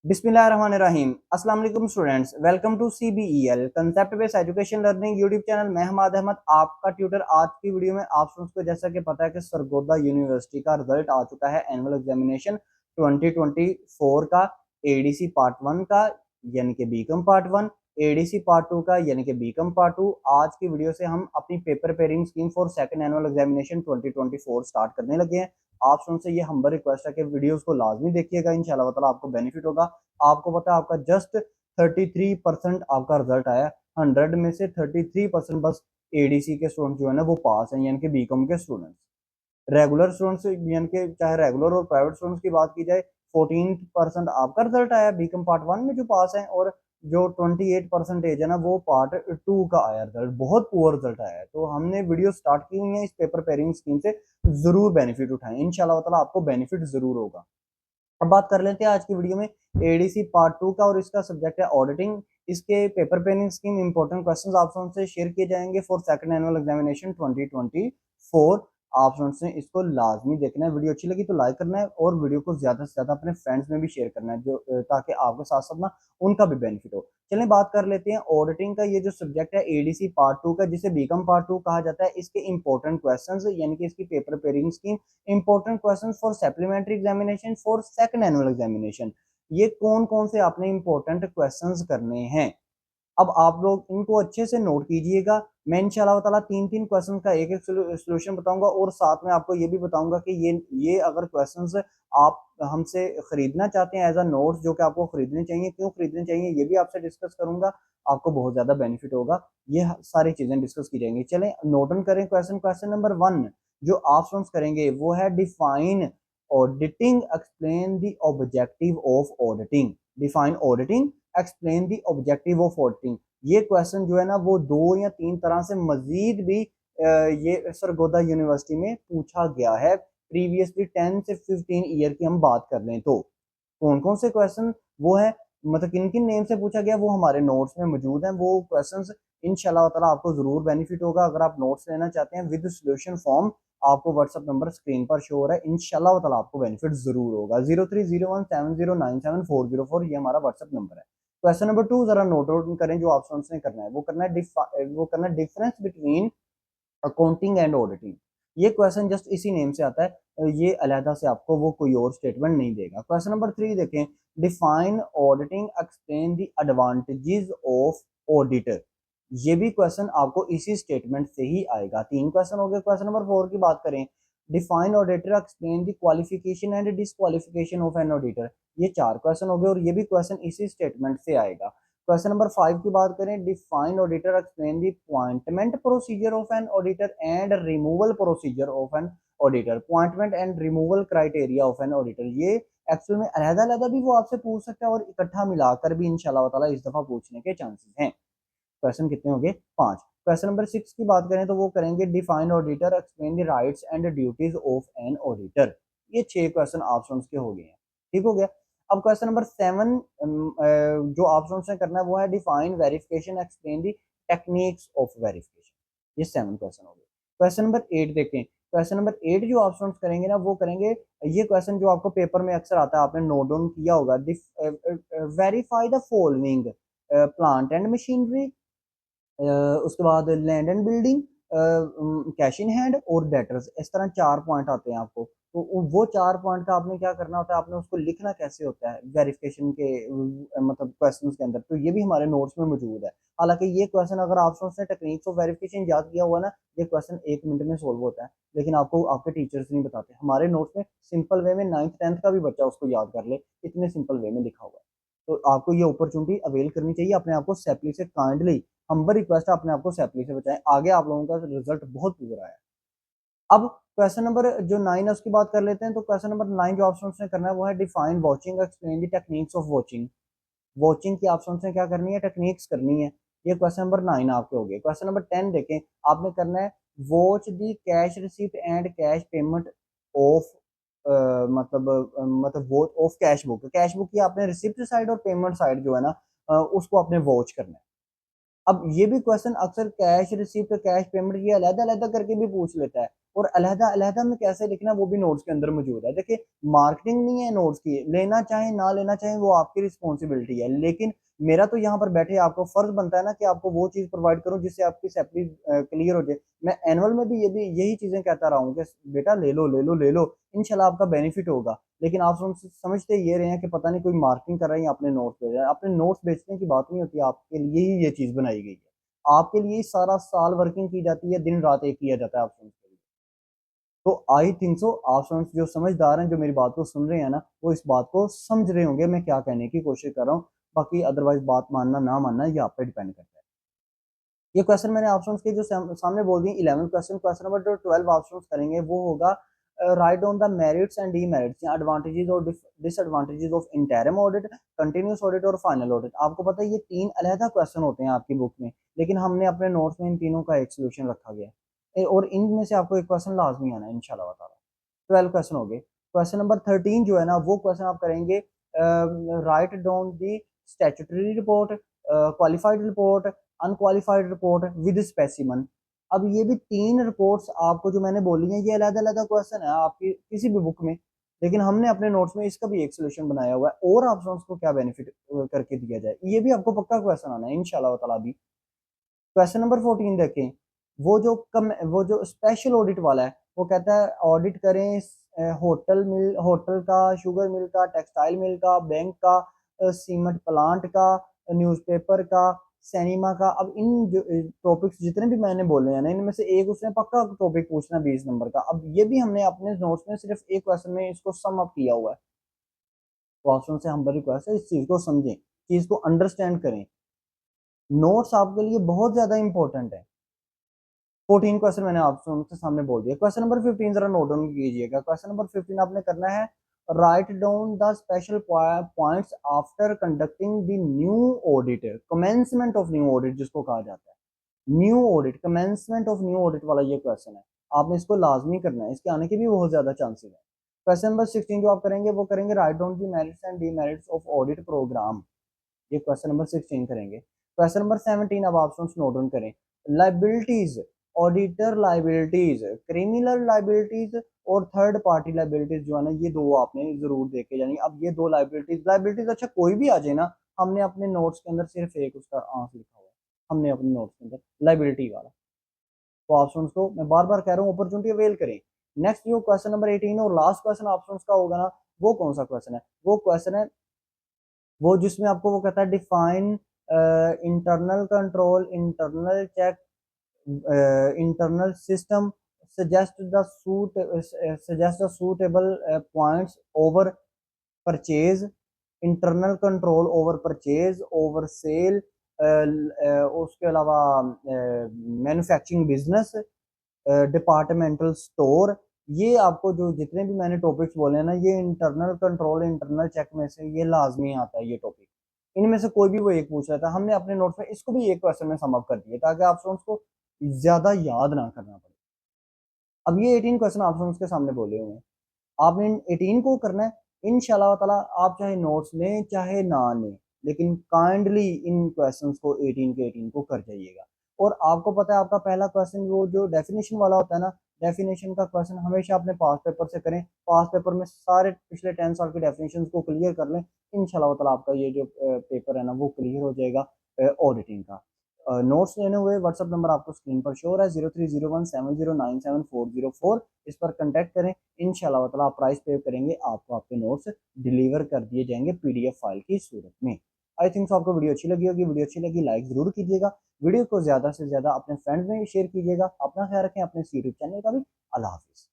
बिस्मिल्लाहिर्रहमानिर्रहीम। अस्सलाम वालेकुम students, welcome to CBEL concept based education learning YouTube channel. मैं हमाद अहमद आपका ट्यूटर। आज की वीडियो में आप स्टूडेंट्स को जैसा कि पता है कि सरगोदा यूनिवर्सिटी का रिजल्ट आ चुका है एनुअल एग्जामिनेशन 2024 का, एडीसी पार्ट 1 का यानी कि बीकॉम पार्ट 1, एडीसी पार्ट 2 का यानी कि बीकॉम पार्ट 2। आज की वीडियो से हम अपनी paper pairing scheme for second annual examination 2024 start करने लगे हैं। आप से ये हम्बल रिक्वेस्ट है कि वीडियोस को लाजमी देखिएगा, इंशाल्लाह ताला आपको बेनिफिट होगा। आपको पता है आपका जस्ट 33% आपका रिजल्ट आया। 100 में से 33% बस एडीसी के स्टूडेंट जो है ना वो पास हैं, यानी कि बीकॉम के स्टूडेंट्स। रेगुलर स्टूडेंट्स यानी कि चाहे रेगुलर और प्राइवेट स्टूडेंट्स की बात की जाए, 14% आपका रिजल्ट आया बीकॉम पार्ट 1 में जो पास है, और जो 28% है ना वो पार्ट 2 का आया रिजल्ट। बहुत पुअर रिजल्ट आया है। तो हमने वीडियो स्टार्ट की हुई है इस पेपर पेयरिंग स्कीम से, जरूर बेनिफिट उठाएं, इंशाल्लाह ताला आपको बेनिफिट जरूर होगा। अब बात कर लेते हैं आज की वीडियो में एडीसी पार्ट 2 का, और इसका सब्जेक्ट है ऑडिटिंग। इसके paper pairing scheme important questions आप सबसे शेयर किए जाएंगे फॉर सेकंड एनुअल एग्जामिनेशन 2024। आप सबसे इसको लाजमी देखना है। वीडियो अच्छी लगी तो लाइक करना है, और वीडियो को ज्यादा से ज्यादा अपने फ्रेंड्स में भी शेयर करना है, जो ताकि आपके साथ साथ ना उनका भी बेनिफिट हो। चलिए बात कर लेते हैं ऑडिटिंग का। ये जो सब्जेक्ट है एडीसी पार्ट 2 का, जिसे बीकॉम पार्ट 2 कहा जाता है, इसके इंपॉर्टेंट क्वेश्चंस यानी कि इसकी paper pairing scheme important questions for supplementary examination for second annual examination. ये कौन कौन से आपने इंपॉर्टेंट क्वेश्चंस करने हैं, अब आप लोग इनको अच्छे से नोट कीजिएगा। मैं इंशाल्लाह ताला तीन तीन क्वेश्चन का एक एक सोल्यूशन बताऊंगा, और साथ में आपको ये भी बताऊंगा कि ये अगर क्वेश्चंस आप हमसे खरीदना चाहते हैं एज अ नोट्स, जो कि आपको खरीदने चाहिए, क्यों खरीदने चाहिए ये भी आपसे डिस्कस करूंगा। आपको बहुत ज्यादा बेनिफिट होगा, ये सारी चीजें डिस्कस की जाएंगी। चलें नोट ऑन करें। क्वेश्चन नंबर 1 जो आप स्टूडेंट्स करेंगे वो है define auditing, explain the objective of auditing. Define auditing, explain the objective of auditing. ये क्वेश्चन जो है ना वो 2 या 3 तरह से मजीद भी ये सरगोदा यूनिवर्सिटी में पूछा गया है। प्रीवियसली 10 से 15 ईयर की हम बात कर लें तो कौन कौन से क्वेश्चन वो है, मतलब किन किन नेम से पूछा गया, वो हमारे नोट्स में मौजूद हैं। वो क्वेश्चंस इंशाल्लाह ताला आपको जरूर बेनिफिट होगा। अगर आप नोट्स लेना चाहते हैं विद सोल्यूशन फॉर्म, आपको व्हाट्सएप नंबर स्क्रीन पर शो हो रहा है, इंशाल्लाह ताला आपको बेनिफिट जरूर होगा। 030170970404 ये हमारा व्हाट्सएप नंबर है। क्वेश्चन नंबर 2 जरा नोट आउट करें। जो आप स्टूडेंट्स ने करना है वो करना है difference between accounting and auditing. ये क्वेश्चन जस्ट इसी नेम से आता है, ये अलहदा से आपको वो कोई और स्टेटमेंट नहीं देगा। क्वेश्चन नंबर 3 देखें, define auditing, explain the advantages of auditor. ये भी क्वेश्चन आपको इसी स्टेटमेंट से ही आएगा। 3 क्वेश्चन हो गए। क्वेश्चन नंबर 4 की बात करें, define auditor, explain the qualification and disqualification of an auditor. ये 4 क्वेश्चन हो गए, और ये भी क्वेश्चन इसी स्टेटमेंट से आएगा। क्वेश्चन नंबर 5 की बात करें, define auditor, explain the appointment procedure of an auditor and removal procedure of an auditor. Appointment and removal criteria of an auditor, ये एक्चुअल में अलहदा अलहदा भी वो आपसे पूछ सकता है, और इकट्ठा मिलाकर भी इंशाल्लाह ताला इस दफा पूछने के चांसेस हैं। क्वेश्चन कितने हो गए? 5। क्वेश्चन नंबर 6 की बात करें तो वो करेंगे, define auditor, explain the rights and duties of an auditor. ये 6 क्वेश्चन ऑप्शंस के हो गए हैं। ठीक हो गया। अब क्वेश्चन नंबर 7 जो ऑप्शन से करना है वो है, define verification, explain the techniques of verification. ये 7 क्वेश्चन हो गए। क्वेश्चन नंबर 8 देखें। क्वेश्चन नंबर 8 जो ऑप्शन करेंगे ना वो करेंगे, ये क्वेश्चन जो आपको पेपर में अक्सर आता है, आपने नोट डाउन किया होगा, verify the following plant and machinery, उसके बाद land and building, cash in hand और डेटर्स। इस तरह 4 पॉइंट आते हैं आपको। तो वो 4 पॉइंट का आपने क्या करना होता है, आपने उसको लिखना कैसे होता है वेरिफिकेशन के मतलब क्वेश्चंस के अंदर। तो ये भी हमारे नोट्स में मौजूद है। हालांकि ये क्वेश्चन अगर आपने टेक्निक्स ऑफ वेरिफिकेशन याद किया हुआ ना, ये क्वेश्चन 1 मिनट में सोल्व होता है, लेकिन आपको आपके टीचर्स नहीं बताते। हमारे नोट्स में सिंपल वे में 9th 10th का भी बच्चा उसको याद कर ले, इतने सिंपल वे में लिखा हुआ है। तो आपको ये अपॉर्चुनिटी अवेल करनी चाहिए। अपने आप को सेपली से काइंडली हम्बल रिक्वेस्ट है, अपने आप को सेपली से बचाएं। आगे आप लोगों का रिजल्ट बहुत बुरा है। अब क्वेश्चन नंबर जो 9 है उसकी बात कर लेते हैं। तो क्वेश्चन नंबर 9 जो ऑप्शन ने करना है वो है, define watching, explain the techniques of watching. Watching की ऑप्शन से क्या करनी है, टेक्निक्स करनी है। ये क्वेश्चन नंबर 9 आपके हो गए। क्वेश्चन नंबर 10 देखें, आपने करना है, watch the cash receipt and cash payment of मतलब watch of cash book. Cash book की आपने रिसिप्ट साइड और पेमेंट साइड जो है ना उसको आपने वॉच करना है। अब ये भी क्वेश्चन अक्सर कैश रिसिप्ट, कैश पेमेंट ये अलग अलग करके भी पूछ लेता है, और अलहदा अलहदा में कैसे लिखना वो भी नोट्स के अंदर मौजूद है। देखिए मार्केटिंग नहीं है नोट्स की, लेना चाहे ना लेना चाहे वो आपकी रिस्पॉन्सिबिलिटी है, लेकिन मेरा तो यहाँ पर बैठे आपको फर्ज बनता है ना कि आपको वो चीज प्रोवाइड करूँ जिससे आपकी सैलरी क्लियर हो जाए। मैं एनुअल में भी यही चीजें कहता रहा हूँ कि बेटा ले लो ले लो ले लो, इंशाल्लाह आपका बेनिफिट होगा। लेकिन आप समझते ये रहे हैं कि पता नहीं कोई मार्केटिंग कर रहा है या अपने नोट्स बेच रहा है। अपने नोट्स बेचने की बात नहीं होती, आपके लिए ही ये चीज बनाई गई है, आपके लिए ही सारा साल वर्किंग की जाती है, दिन रात एक किया जाता है आप समझते हैं। तो आई थिंक सो आप जो समझदार हैं, जो मेरी बात को सुन रहे हैं ना, वो इस बात को समझ रहे होंगे मैं क्या कहने की कोशिश कर रहा हूँ। बाकी अदरवाइज बात मानना ना मानना ये आप पे डिपेंड करता है। ये क्वेश्चन मैंने ऑप्शंस के जो सामने बोल दिए 11 क्वेश्चन, क्वेश्चन नंबर जो 12 ऑप्शंस करेंगे वो होगा right on the merits and demerits या एडवांटेजेस और disadvantages of interim audit, continuous audit और फाइनल ऑडिट। आपको पता है ये तीन अलहदा क्वेश्चन होते हैं आपकी बुक में, लेकिन हमने अपने नोट्स में इन तीनों का एक सोल्यूशन रखा गया है, और इनमें से आपको एक क्वेश्चन लाजमी आना है इंशाल्लाह ताला। 12 क्वेश्चन हो गए। क्वेश्चन नंबर 13 जो है ना वो क्वेश्चन आप करेंगे write down the statutory report, qualified report, unqualified report with specimen. अब ये भी तीन रिपोर्ट्स आपको जो मैंने बोली हैं ये अलग अलग क्वेश्चन है आपकी किसी भी बुक में, लेकिन हमने अपने नोट्स में इसका भी एक सोल्यूशन बनाया हुआ है, और ऑप्शंस को क्या बेनिफिट करके दिया जाए ये भी आपको पक्का क्वेश्चन आना है इंशाल्लाह ताला भी। क्वेश्चन नंबर 14 देखें। वो जो स्पेशल ऑडिट वाला है वो कहता है ऑडिट करें होटल का, शुगर मिल का, टेक्सटाइल मिल का, बैंक का, सीमेंट प्लांट का, न्यूज़पेपर का, सिनेमा का। अब इन जो टॉपिक्स जितने भी मैंने बोले हैं ना इनमें से एक उसने पक्का टॉपिक पूछना 20 नंबर का। अब ये भी हमने अपने नोट्स में सिर्फ एक क्वेश्चन में इसको सम अप किया हुआ है। तो ऑप्शन से हम रिक्वेस्ट है इस चीज को समझें, चीज को अंडरस्टैंड करें। नोट्स आपके लिए बहुत ज्यादा इंपॉर्टेंट है। 14 क्वेश्चन मैंने आपसे उनके सामने बोल दिया। क्वेश्चन नंबर 15 जरा नोट डाउन कीजिएगा। क्वेश्चन नंबर 15 आपने करना है right down the special points after conducting the new audit, commencement of new audit जिसको कहा जाता है। New audit, commencement of new audit वाला ये क्वेश्चन है, आपने इसको लाजमी करना है, इसके आने के भी बहुत ज्यादा चांसेस है। क्वेश्चन नंबर 16 जो आप करेंगे वो करेंगे write down the merits and demerits of audit programme, ये क्वेश्चन नंबर 16 करेंगे। क्वेश्चन नंबर 17 अब ऑप्शन नोट डाउन करें। Liabilities, auditor liabilities, criminal liabilities और थर्ड पार्टी लाइबिलिटीज जो है ना ये दो आपने जरूर देखे जानी। अब ये दो लाइबिलिटीज लाइबिलिटीज अच्छा कोई भी आ जाए ना, हमने अपने नोट्स के अंदर सिर्फ एक उसका आंसर लिखा हुआ है, हमने अपने नोट्स के अंदर लाइबिलिटी वाला। तो ऑप्शन को मैं बार बार कह रहा हूँ अपॉर्चुनिटी अवेल करें। नेक्स्ट जो क्वेश्चन नंबर 18 और लास्ट क्वेश्चन ऑप्शन का होगा ना, वो कौन सा क्वेश्चन है? वो क्वेश्चन है वो जिसमें आपको वो कहता है define internal control, internal check, internal system, suggest the suitable points over purchase, internal control over purchase, over sale, उसके अलावा मैन्युफैक्चरिंग बिजनेस, डिपार्टमेंटल स्टोर। ये आपको जो जितने भी मैंने टॉपिक्स बोले हैं ना ये इंटरनल कंट्रोल इंटरनल चेक में से ये लाजमी आता है ये टॉपिक। इनमें से कोई भी वो एक पूछ रहा था, हमने अपने नोट्स में इसको भी एक क्वेश्चन में सम अप कर दिया ताकि आप उसको ज्यादा याद ना करना पड़े। अब ये 18 क्वेश्चन आपसे उसके सामने बोले हुए हैं, आपने इन 18 को करना है इंशाल्लाह ताला। आप चाहे नोट्स लें चाहे ना लें, लेकिन काइंडली इन क्वेश्चंस को 18 के 18 को कर जाइएगा। और आपको पता है आपका पहला क्वेश्चन वो जो डेफिनेशन वाला होता है ना, डेफिनेशन का क्वेश्चन हमेशा अपने पास पेपर से करें। पास पेपर में सारे पिछले 10 साल के डेफिनेशन को क्लियर कर लें, इंशाल्लाह ताला आपका ये जो पेपर है ना वो क्लियर हो जाएगा ऑडिटिंग का। नोट्स लेने हुए व्हाट्सअप नंबर आपको स्क्रीन पर शो हो रहा है 030170974004, इस पर कांटेक्ट करें। इंशाल्लाह ताला आप प्राइस पे करेंगे आपको आपके नोट्स डिलीवर कर दिए जाएंगे पीडीएफ फाइल की सूरत में। आई थिंक आपको वीडियो अच्छी लगी होगी, वीडियो अच्छी लगी लाइक जरूर कीजिएगा, वीडियो को ज्यादा से ज्यादा अपने फ्रेंड्स में शेयर कीजिएगा। अपना ख्याल रखें, अपने यूट्यूब चैनल का भी। अल्लाह हाफिज।